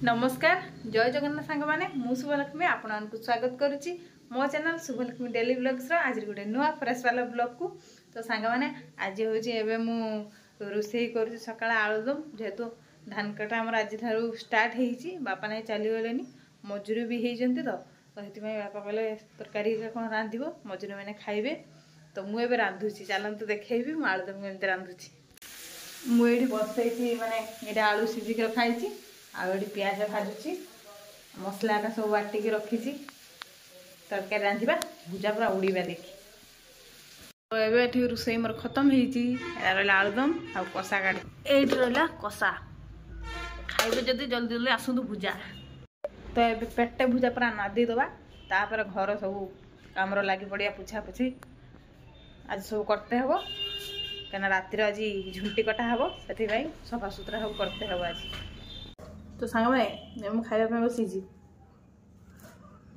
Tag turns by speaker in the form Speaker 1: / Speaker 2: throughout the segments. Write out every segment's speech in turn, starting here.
Speaker 1: नमस्कार जय जगन्नाथ सांग मैंने मु शुभलक्ष्मी आपण स्वागत करुच्ची मो चैनल शुभलक्ष्मी डेली ब्लॉग्स आज गोटे नुआ फ्रेश वाला ब्लॉग को। तो सांग मैंने आज हूँ मु रोषे कर सका आलुदम जेहेतु धान कटा आम आज स्टार्ट हो बापा ना चलीगले मजूरी भी होती तो ये बापा कहले तरकारी कौन रांध मजूरी मैंने खाइबे। तो मुझे रांधुची चलते देखी मु आलुदम केमती रांधुची। मुझे बसई माने ये आलू सीझिक रखाई आड़ी पियाज भाजुची मसला का सब बाटिक रखी तरकारी रांधिबा भुजा पूरा उड़ीबा देखी। तो ये रोषे मोर खत्म हो आलुदम आ कषा गाड़ी ये रहा कषा खाइबे जल्दी जल्दी जल्दी आसतु भुजा। तो ये पेटे भुजा पूरा नादी दबा तापर घर सब काम लगी पड़िया पुछा पुछी आज सब करते हबो कहना रातिर आज झुंटी कटा हबो से सफा सुतरा सब करते हबो आज। तो सांग मैं खाइबा बसी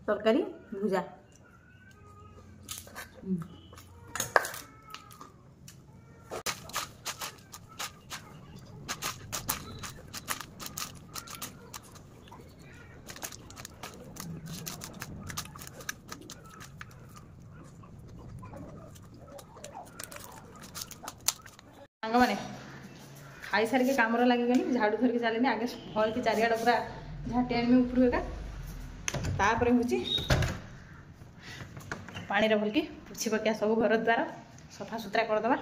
Speaker 1: तरकारी भुजा सांग मैंने खाई सारिके काम लगे झाड़ू धरिकी चलेनी आगे भल की चारिआड पूरा झाटी आनी उपरू एका तापर हूँ पानी भल की पोछी पकिया सब घर द्वार सफा सुतरा करदे।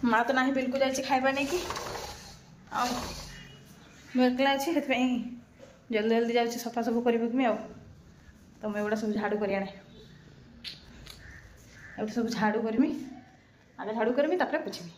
Speaker 1: माँ तो ना बिल्कुल जाए खाइबा नहीं कि एकला अच्छी जल्दी जल्दी जाऊँ सफा सब करमी आ। तो मैं एगुड़ा सब झाड़ू कर आने एगुड़ा सब झाड़ू करमी आगे झाड़ू करमी तापर पोछी।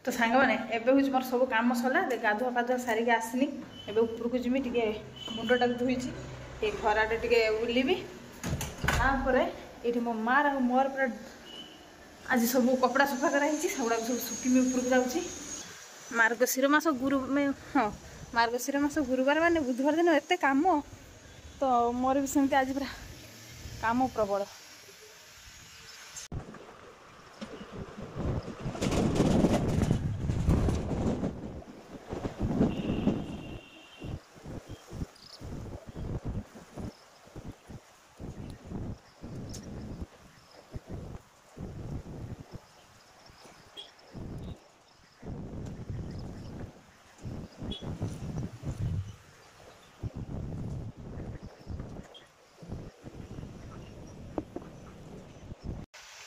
Speaker 1: तो सांग मैंने एबे हूँ मोर सब कम सरला गाधुआ पाधुआ सारिक आसनी एबे ऊपर को जीमी टे मुंडटा धोई खराटे टे बुलबी ये मो मार मोर पूरा आज सब कपड़ा सफा कराई सब सुखी ऊपर को जाऊँगी। मार्गशीर मास गुरु हाँ मार्गशीर मास गुरुवार मैंने बुधवार दिन एत कम तो मोर भी सेमती आज पूरा कम प्रबल।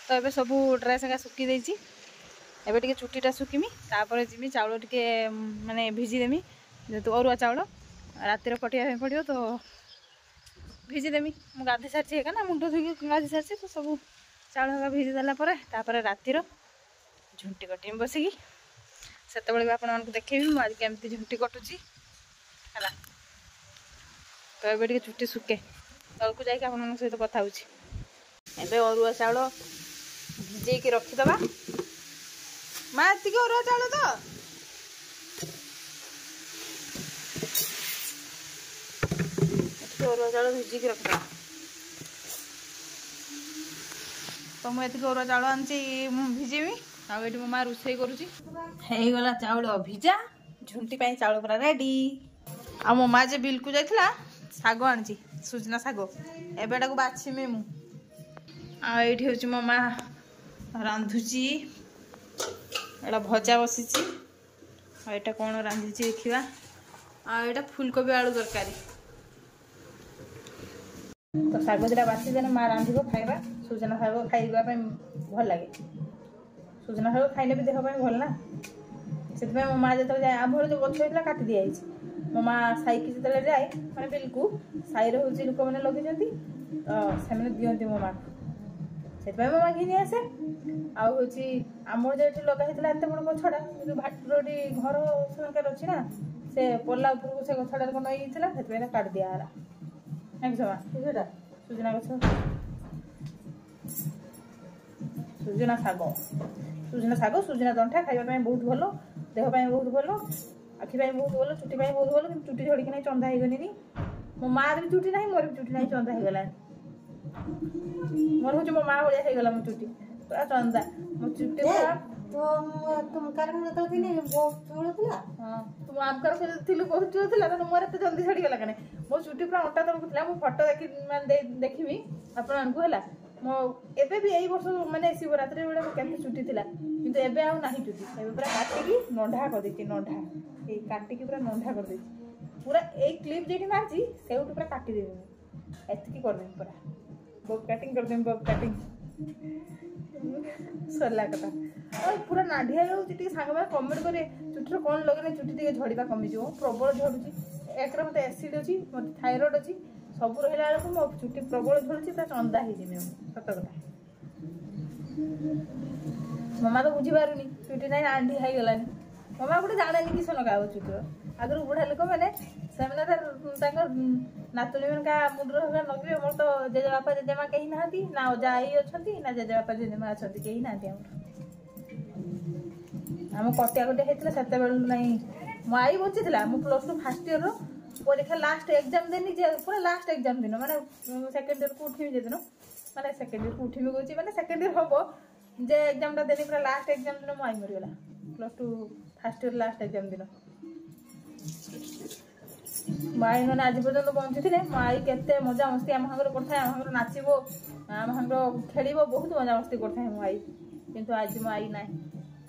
Speaker 1: तो ये सब ड्रेस एका सुखी देती एबे टिके चुटीटा सुखीमी तापर जिमी चाउल टिके माने भिजीदेमी जेहेतु अरुआ चाउल रातिर कटिया पड़ो तो भिजीदेमी मु गाधे सारी है ना मुंड धोई गाधे सारी तो सब चाउल भिजीदेला रातिर झुंटी कटेमी बसिकी से आपण देखेबी आज केमती झुंटी कटुची है। तो ये टिके चुटी सुखे तल को जाकि आप सहित कथा होबे अरुआ चाउल भिजेक रखीदबा माँ एति अरुआ चाउल तो अरुआ चाउल भिजेक रखीदबा। तो मुझे अरुआ चाउल आनी भिजेमी आठ मो माँ रोषे करुला चाउल भिजा झुंटी चाउल पूरा रेडी। आ मो माँ जे बिल को जाइथिला साग आनी सुजना साग एबेटा को बाछिमी मु आठी हूँ मो माँ रांधुची एटा भजा बसी यहाँ कौन रांधि देखा आ फुलकोबी आलू तरकारी। तो शाग दुटा बासी देने माँ रांधिब खाइबा सुजना शाग खाइबा भल लगे सुजना शाग खाइले भी देह भल ना से मो माँ जो जाए आम जो गछ होता काटी दिखाई मो माँ साई की जो जाए मैंने बिल को साई हूँ लोक मैंने लगे तो से दिखती मो माँ से मो माँ घिनी आसे आम जो लगे एत बड़ गछटा भाटुरी घर सरकार अच्छी ना से पल्ला उपरको से गछटा नई से काट दिगला बुझा सुजना गछ सुजना शाग सुजना दंठा खाइबा बहुत भल देह बहुत भल आखि बहुत भल चुटी बहुत भल कि चुटी झड़ी नहीं चंदा होगनी मो माँ भी चुटी ना मोर भी चुटी ना चंदा होगला मोर हूँ मो माँ भाया होगला मो चुटी पूरा चंदा मो चुटी पूरा तुम आमकार बहुत चूड़ा मोर एत जल्दी छड़गला कने मो चुटी पूरा अटा तक था मो फटो देखी आपको है मो एबे भी यही वर्ष माने शिवरात्रि बेले केते चुटी थिला किंतु एबे आ नाही चुटी एबे पूरा काटिकी नंढा कर देती नंढा ए काटिकी पूरा नंढा कर देती पूरा एक क्लिप जेठी मारची सेउट पूरा काटी देबे एतकी कर देबे पूरा बब कटिंग कर देबे बब कटिंग सरला कथा और पूरा नाढ़िया जाऊँगी सांग कमेंट करे चुटीर कौन लगे चुटी टे झड़वा कमिज प्रबल झड़ुची एक मत एसिड अच्छी मत थायरॉइड अच्छी सब रहा बेलू मो चुटी प्रबल झड़ुची पूरा चंदा हो सत कथा ममा तो बुझीपारूनी चुटी ना आंधी होगलानी ममा गोटे जाने कि सनका चुटीर आगर बुढ़ा लोक मैंने नातुणी मान मुंडर लगे मोर तो जेजेबापा जेजेमा कहीं ना अजा आई अच्छा ना जेजेबापा जेजेमा अच्छा कहीं ना आम कटिया कटिया होता से नहीं मो आई बची थी मु +2 फास्ट इयर परीक्षा लास्ट एग्जाम देनी पूरा लास्ट एग्जाम दिन माने सेकेंड इयर को उठी दिन माने सेकेंड इयर को उठी कौच माने सेकेंड इयर हम जे एग्जाम टा देनी पूरा लास्ट एग्जाम दिन मो आई मरीगला +2 फास्ट इयर लास्ट एग्जाम दिन माई मैंने आज पर्यटन बंची थे माई के मजा मस्ती आम सागर कर आम नाचब आम सागर खेल बहुत मजा मस्ती करता मो आई किंतु आज मो आई ना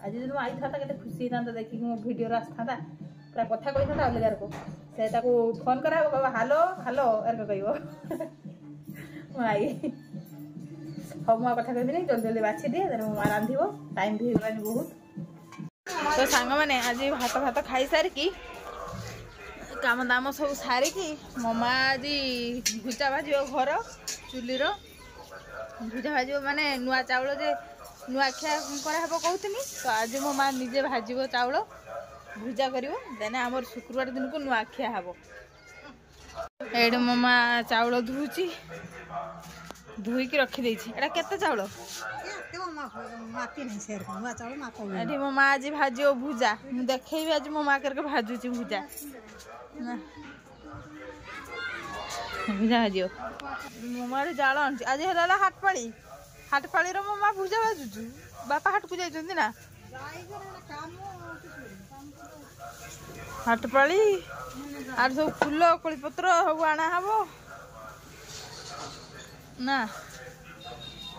Speaker 1: आज जो आई था के खुशी था देखिए मो भिडियो आसता पूरा कथा कही था अलग को से फोन करा कह हालो हालो एरक कह मो आई हाँ मुझे कथा कहबी जल्दी जल्दी बाछी दिए मो माँ रांध टाइम भी होगा बहुत तो सांग मैंने आज भात भात खाई सारिकी काम दाम सब सारिकी मो माँ आज भुजा भाज घर चुलीर भुजा भाज माने नुआ चाउल जे नुआखिया कराब कहती तो आज मो माँ निजे भाज चाउल भुजा कर देने आमर शुक्रवार दिन को नुआखिया हम ये मो माँ चाउल धुची धुईकी रखी एटा केते चाउल ये मो माँ आज भाज भुजा मुझे देखेबी आज मो माँ करके भाजुची भुजा भुजा भाज मो माँ जाल आज है हाटपाड़ी मो माँ भुजा भाजुचु बापा हाट को जाइछन्ति ना हाटपाड़ी आर सब फूल कोलीपत्र सब आना हम ना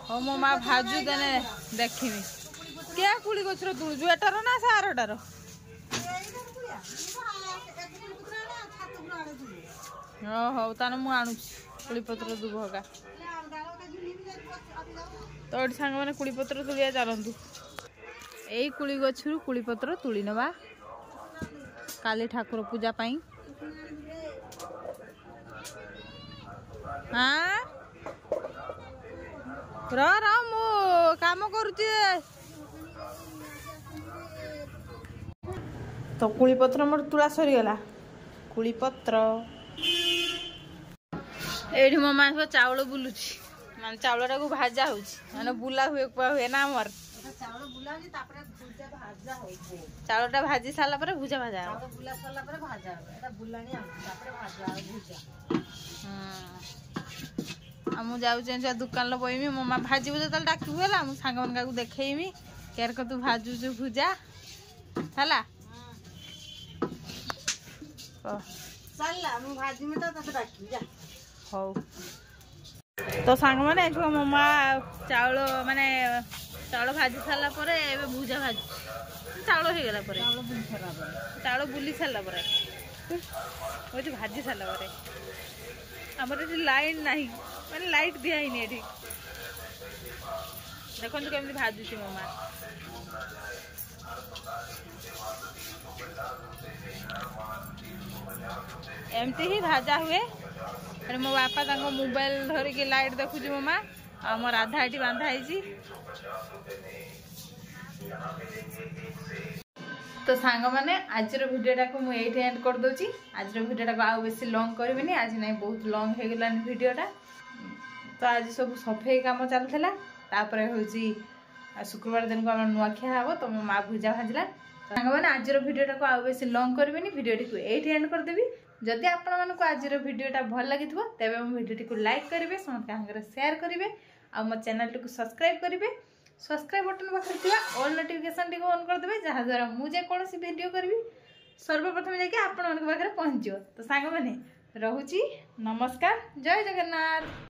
Speaker 1: हाँ मो माँ भाजु देने देखी क्या कुड़ी गचर तुलुचु एटार ना सारटार हाँ हौ ताने मु आणुची कुड़ीपत्र दुब हका तो ये सांग मैंने कुड़ीपत्र तुलिया चलतु यही कुड़ी गचरू कुड़ीपत्र तुली नवा काली ठाकुर पूजा पाई हाँ र मु काम करुची तो कुड़ीपत्र मोर तुला सरीगला कुड़ीपत्र ये मो माँ चाउल बुलुची मान चाउल टाक भाजा होने बुला हुए ना आमर चाउलटा भाजी सारा पर भुजा भाजा मुझे जाऊँ दुकान बहमी मो माँ भाजबू जो डाकबू है मुझे सांग मान देखेमी केरक तू भाजुचु भुजा है हौ तो सांग मैंने मो माँ चाउल माने चाउल भाजी सारा पर भुजा भाजी चाउल हो गला चाउल बुली सारा भाजी सारा आमर लाइन नहीं मैंने लाइट दिया ही नहीं देखो केमती भाजुची मो माँ एमती ही भाजा हुए मो बापा मोबाइल धरिकी लाइट देखुची मो माँ आमर आधा एटी बांधा है। तो सांग मैंने आज भिडियोटा को मुझे एंड कर दूची। आज भिडियोटा को आउ बेसी लॉन्ग करी आज नहीं बहुत लॉन्ग हो गलानी भिडियोटा। तो आज सब सफाई काम चलता हूँ शुक्रवार दिन को आम नुआखिया हम तो मो माँ भुजा भाजला। सांग मैंने आज भिडियोटा को आउ बेसी लॉन्ग करी भिडियोटी को ये एंड करदेवी। जदि आपण आज भिडियोटा भल लगी तेज मो भिडियोटी को लाइक करेंगे समस्त शेयर करेंगे और मो चैनल टी सब्सक्राइब करेंगे। सब्सक्राइब बटन पाखे थी ऑल नोटिफिकेशन टी ऑन करदे जहाँद्वारा मुझे कौन वीडियो करी सर्वप्रथम जाकि आपण पाखे पहुँच। तो सांग मैंने रोची नमस्कार जय जगन्नाथ।